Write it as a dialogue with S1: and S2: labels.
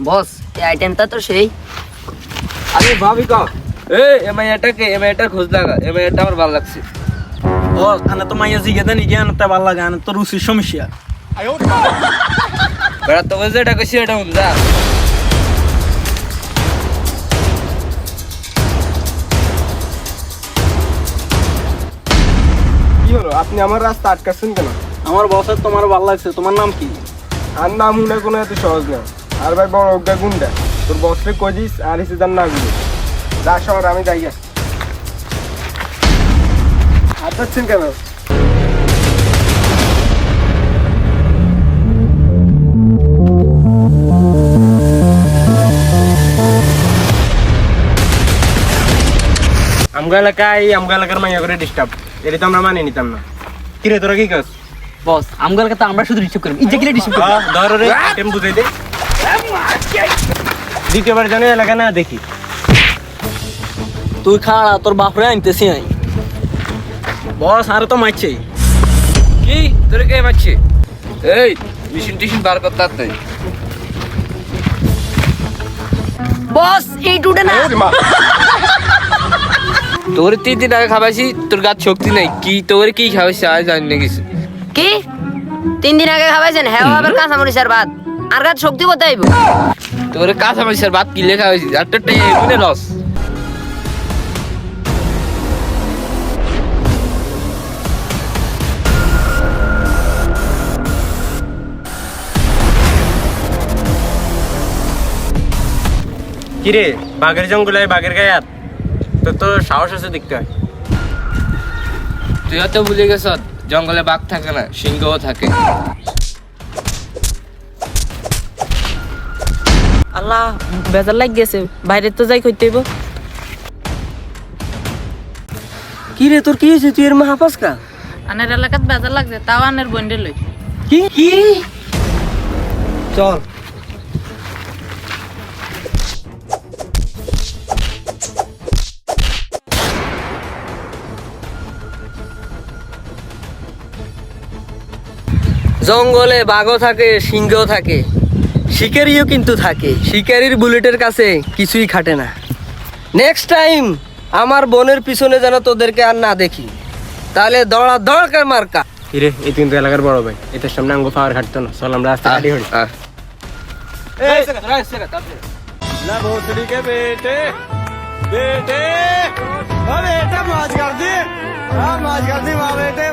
S1: বস এই আইটেমটা তো সেই।
S2: আরে ভাবি কা এমআইটা খোঁজ লাগা, এমআইটা আমার ভালো লাগছে।
S3: বস আনে তো মাইয়া জিগে দেন জ্ঞান তে ভালো লাগে, আনে তো রুচির সমস্যা।
S2: বেড়া তো যেটা কইছি এটা হুন্দা।
S4: কি হলো, আপনি আমার রাস্তা আটকাচ্ছেন কেন?
S3: আমার বসের তোমার ভালো লাগছে, তোমার নাম কি?
S4: আর নাম শুনে কোনো এত সহজ না। আর ভাই বড় অজ্ঞা গুন্ডা, তোর বসরে কজিস আর এসে তার না গুলো যা শহর আমি যাই গা। আটকাচ্ছেন কেন? আমগা এলাকার মাইয়া করে ডিস্টার্ব, এটা তো আমরা মানি নিতাম না। কিরে তোরা কি কাজ?
S1: বস আমগার কথা আমরা শুধু রিসিভ করি, ইজ্জা কিলে রিসিভ করি।
S4: ধর রে টেম বুঝাই দে। দ্বিতীয়বার জানি এলাকা না দেখি।
S3: তুই খাড়া, তোর বাপরে আনতেছি আই। বস আরে তো মারছে।
S2: কি তোরে কে মারছে? এই মেশিন টিশিন বার করতে তাই।
S1: বস এই টুটে না।
S2: তোর 3 দিন আগে খাবাইছি, তোর গাছ শক্তি নাই। কি তোর কি খাবাইছি আজ জানি না কিছু।
S1: কি 3 দিন আগে খাওয়াইছেন? হ্যাঁ আবার কাঁচা মরিচের ভাত আর গাছ শক্তি কোথায় আইব?
S2: তোর কাঁচা মরিচের ভাত কিলে খাওয়াইছি, আরটা এমনি লস।
S4: কিরে বাঘের জঙ্গলে বাঘের গায়াত, তোর তো সাহস আছে দেখতে হয়।
S2: তুই তো ভুলে গেছ জঙ্গলে বাঘ থাকে না, সিংহও থাকে।
S5: আল্লাহ বেজার লাগ গেছে, বাইরে তো যাই কইতে হইব।
S3: কি রে তোর কি হয়েছে, তুই এর মা হাফাস কা?
S5: আনের এলাকাত বেজার লাগছে, তাও আনের বন্ডে লই।
S3: কি কি চল। জঙ্গলে বাঘও থাকে, সিংহও থাকে, শিকারিও কিন্তু থাকে। শিকারির বুলেটের কাছে কিছুই খাটে না। নেক্সট টাইম আমার বোনের পিছনে যেন তোদেরকে আর না দেখি, তাহলে দড়া দড়কা মার্কা।
S4: কিরে এই কিন্তু এলাকার বড় ভাই, এটার সামনে আঙ্গো পাওয়ার খাটতো না। চল আমরা রাস্তা কাটি হই।
S3: ना भोसड़ी के बेटे बेटे, ओ बेटा मौज कर दी, हाँ मौज कर दी माँ बेटे।